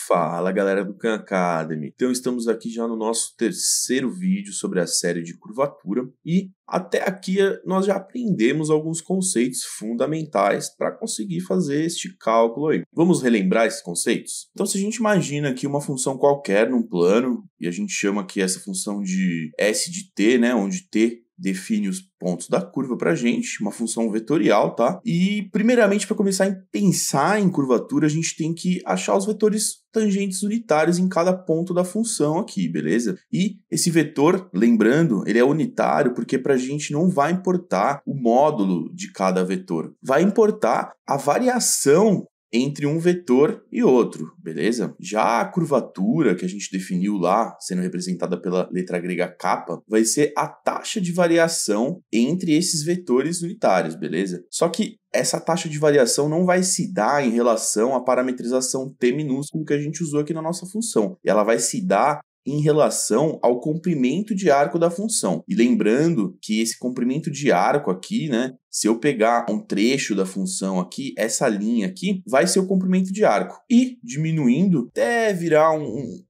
Fala galera do Khan Academy, então estamos aqui já no nosso terceiro vídeo sobre a série de curvatura e até aqui nós já aprendemos alguns conceitos fundamentais para conseguir fazer este cálculo aí. Vamos relembrar esses conceitos? Então se a gente imagina aqui uma função qualquer num plano e a gente chama aqui essa função de S de t, né, onde t define os pontos da curva pra gente, uma função vetorial, tá? E primeiramente, para começar a pensar em curvatura, a gente tem que achar os vetores tangentes unitários em cada ponto da função aqui, beleza? E esse vetor, lembrando, ele é unitário porque pra gente não vai importar o módulo de cada vetor, vai importar a variação entre um vetor e outro, beleza? Já a curvatura que a gente definiu lá, sendo representada pela letra grega kappa, vai ser a taxa de variação entre esses vetores unitários, beleza? Só que essa taxa de variação não vai se dar em relação à parametrização t minúsculo que a gente usou aqui na nossa função. Ela vai se dar em relação ao comprimento de arco da função. E lembrando que esse comprimento de arco aqui, né, se eu pegar um trecho da função aqui, essa linha aqui vai ser o comprimento de arco. E diminuindo até virar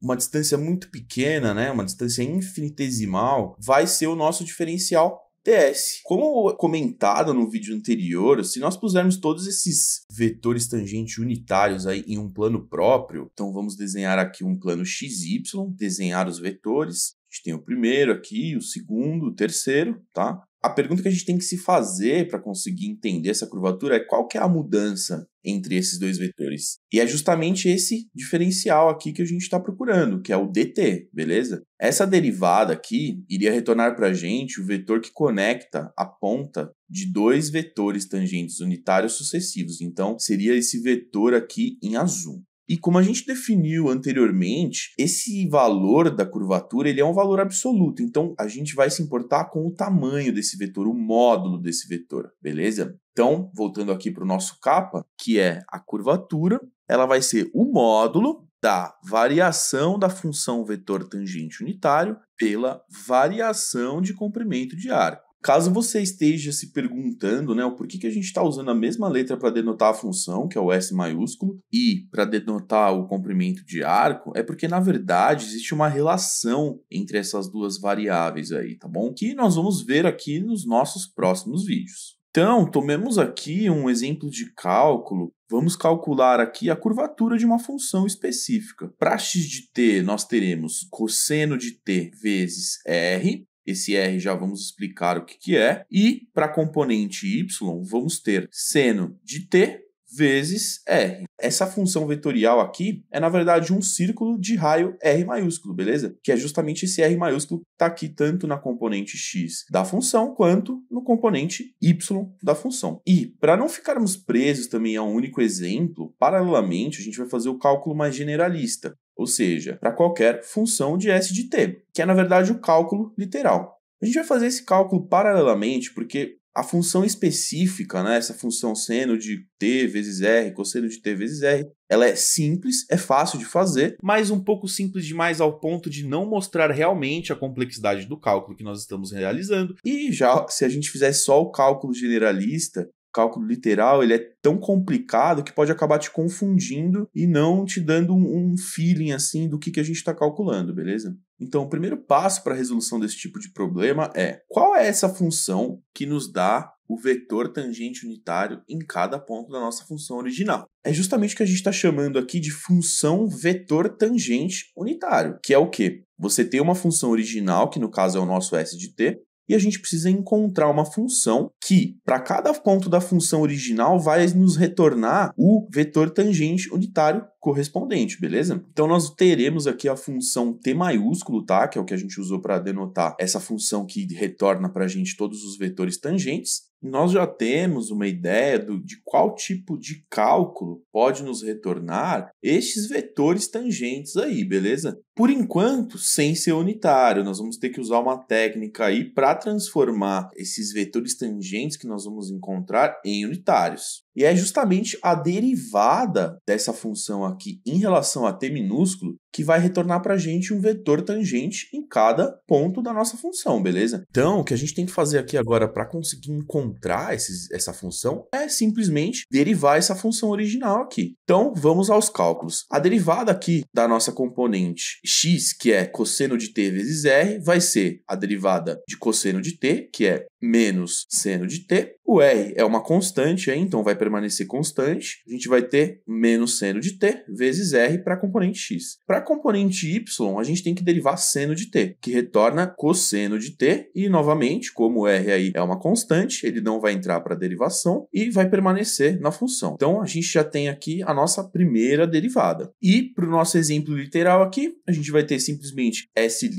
uma distância muito pequena, né, uma distância infinitesimal, vai ser o nosso diferencial ds. Como comentado no vídeo anterior, se nós pusermos todos esses vetores tangentes unitários aí em um plano próprio, então vamos desenhar aqui um plano XY, desenhar os vetores. A gente tem o primeiro aqui, o segundo, o terceiro, tá? A pergunta que a gente tem que se fazer para conseguir entender essa curvatura é qual que é a mudança entre esses dois vetores. E é justamente esse diferencial aqui que a gente está procurando, que é o dt, beleza? Essa derivada aqui iria retornar para a gente o vetor que conecta a ponta de dois vetores tangentes unitários sucessivos. Então, seria esse vetor aqui em azul. E como a gente definiu anteriormente, esse valor da curvatura ele é um valor absoluto. Então, a gente vai se importar com o tamanho desse vetor, o módulo desse vetor, beleza? Então, voltando aqui para o nosso kappa, que é a curvatura, ela vai ser o módulo da variação da função vetor tangente unitário pela variação de comprimento de arco. Caso você esteja se perguntando, né, o porquê que a gente está usando a mesma letra para denotar a função, que é o S maiúsculo, e para denotar o comprimento de arco, é porque, na verdade, existe uma relação entre essas duas variáveis aí, tá bom? Que nós vamos ver aqui nos nossos próximos vídeos. Então, tomemos aqui um exemplo de cálculo. Vamos calcular aqui a curvatura de uma função específica. Para x de t, nós teremos cosseno de t vezes r. Esse R já vamos explicar o que é. E para a componente y, vamos ter seno de t vezes R. Essa função vetorial aqui é, na verdade, um círculo de raio R maiúsculo, beleza? Que é justamente esse R maiúsculo que está aqui tanto na componente x da função quanto no componente y da função. E, para não ficarmos presos também a um único exemplo, paralelamente, a gente vai fazer o cálculo mais generalista. Ou seja, para qualquer função de S de t, que é, na verdade, o cálculo literal. A gente vai fazer esse cálculo paralelamente porque a função específica, né, essa função seno de t vezes r, cosseno de t vezes r, ela é simples, é fácil de fazer, mas um pouco simples demais ao ponto de não mostrar realmente a complexidade do cálculo que nós estamos realizando. E já, se a gente fizesse só o cálculo generalista, cálculo literal, ele é tão complicado que pode acabar te confundindo e não te dando um feeling assim do que a gente está calculando, beleza? Então, o primeiro passo para a resolução desse tipo de problema é qual é essa função que nos dá o vetor tangente unitário em cada ponto da nossa função original. É justamente o que a gente está chamando aqui de função vetor tangente unitário, que é o quê? Você tem uma função original, que no caso é o nosso S de t, e a gente precisa encontrar uma função que, para cada ponto da função original, vai nos retornar o vetor tangente unitário correspondente, beleza? Então, nós teremos aqui a função t maiúsculo, tá? Que é o que a gente usou para denotar essa função que retorna para a gente todos os vetores tangentes. E nós já temos uma ideia de qual tipo de cálculo pode nos retornar estes vetores tangentes aí, beleza? Por enquanto, sem ser unitário, nós vamos ter que usar uma técnica aí para transformar esses vetores tangentes que nós vamos encontrar em unitários. E é justamente a derivada dessa função aqui em relação a t minúsculo que vai retornar para a gente um vetor tangente em cada ponto da nossa função, beleza? Então, o que a gente tem que fazer aqui agora para conseguir encontrar essa função é simplesmente derivar essa função original aqui. Então, vamos aos cálculos. A derivada aqui da nossa componente x, que é cosseno de t vezes r, vai ser a derivada de cosseno de t, que é menos seno de t. O r é uma constante, então vai permanecer constante. A gente vai ter menos seno de t vezes r para a componente x. Para a componente y, a gente tem que derivar seno de t, que retorna cosseno de t. E, novamente, como o r aí é uma constante, ele não vai entrar para a derivação e vai permanecer na função. Então, a gente já tem aqui a nossa primeira derivada. E, para o nosso exemplo literal aqui, a gente vai ter simplesmente s'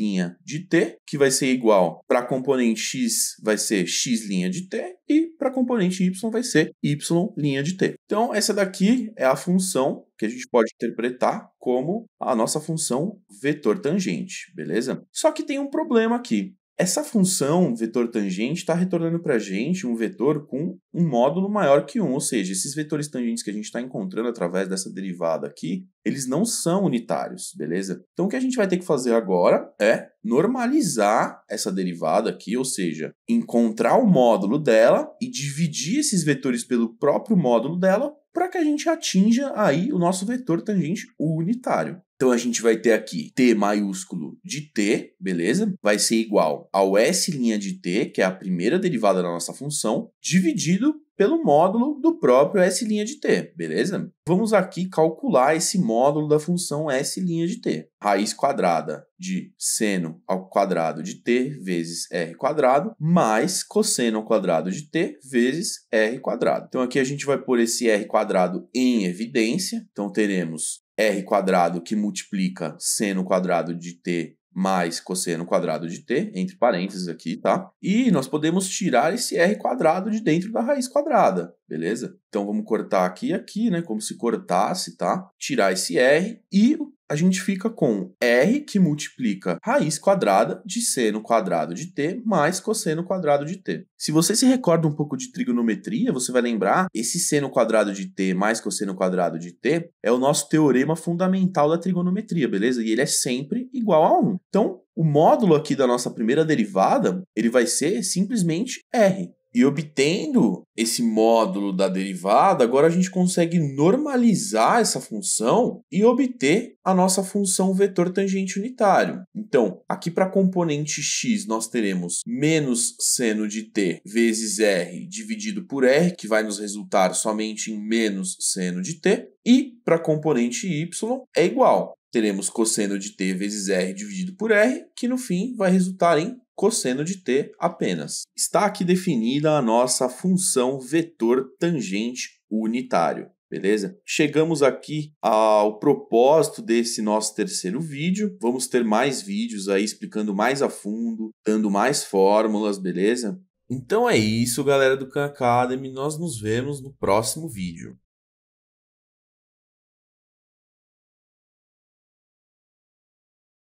de t, que vai ser igual para a componente x, vai ser x' de t, e para a componente y vai ser y' de t. Então, essa daqui é a função que a gente pode interpretar como a nossa função vetor tangente, beleza? Só que tem um problema aqui. Essa função vetor tangente está retornando para a gente um vetor com um módulo maior que 1, ou seja, esses vetores tangentes que a gente está encontrando através dessa derivada aqui, eles não são unitários, beleza? Então, o que a gente vai ter que fazer agora é normalizar essa derivada aqui, ou seja, encontrar o módulo dela e dividir esses vetores pelo próprio módulo dela para que a gente atinja aí o nosso vetor tangente unitário. Então, a gente vai ter aqui t maiúsculo de t, beleza? Vai ser igual ao s' de t, que é a primeira derivada da nossa função, dividido pelo módulo do próprio s' de t, beleza? Vamos aqui calcular esse módulo da função s' de t. Raiz quadrada de seno ao quadrado de t vezes r quadrado, mais cosseno ao quadrado de t vezes r quadrado. Então, aqui a gente vai pôr esse r quadrado em evidência. Então, teremos r quadrado que multiplica seno quadrado de t mais cosseno quadrado de t, entre parênteses aqui, tá? E nós podemos tirar esse r quadrado de dentro da raiz quadrada, beleza? Então, vamos cortar aqui e aqui, né? Como se cortasse, tá? Tirar esse r e a gente fica com r que multiplica raiz quadrada de seno quadrado de t mais cosseno quadrado de t. Se você se recorda um pouco de trigonometria, você vai lembrar esse seno quadrado de t mais cosseno quadrado de t é o nosso teorema fundamental da trigonometria, beleza? E ele é sempre igual a 1. Então, o módulo aqui da nossa primeira derivada, ele vai ser simplesmente r. E obtendo esse módulo da derivada, agora a gente consegue normalizar essa função e obter a nossa função vetor tangente unitário. Então, aqui para a componente x, nós teremos menos seno de t vezes r dividido por r, que vai nos resultar somente em menos seno de t. E para a componente y é igual. Teremos cosseno de t vezes r dividido por r, que no fim vai resultar em cosseno de t apenas. Está aqui definida a nossa função vetor tangente unitário, beleza? Chegamos aqui ao propósito desse nosso terceiro vídeo. Vamos ter mais vídeos aí explicando mais a fundo, dando mais fórmulas, beleza? Então é isso, galera do Khan Academy. Nós nos vemos no próximo vídeo.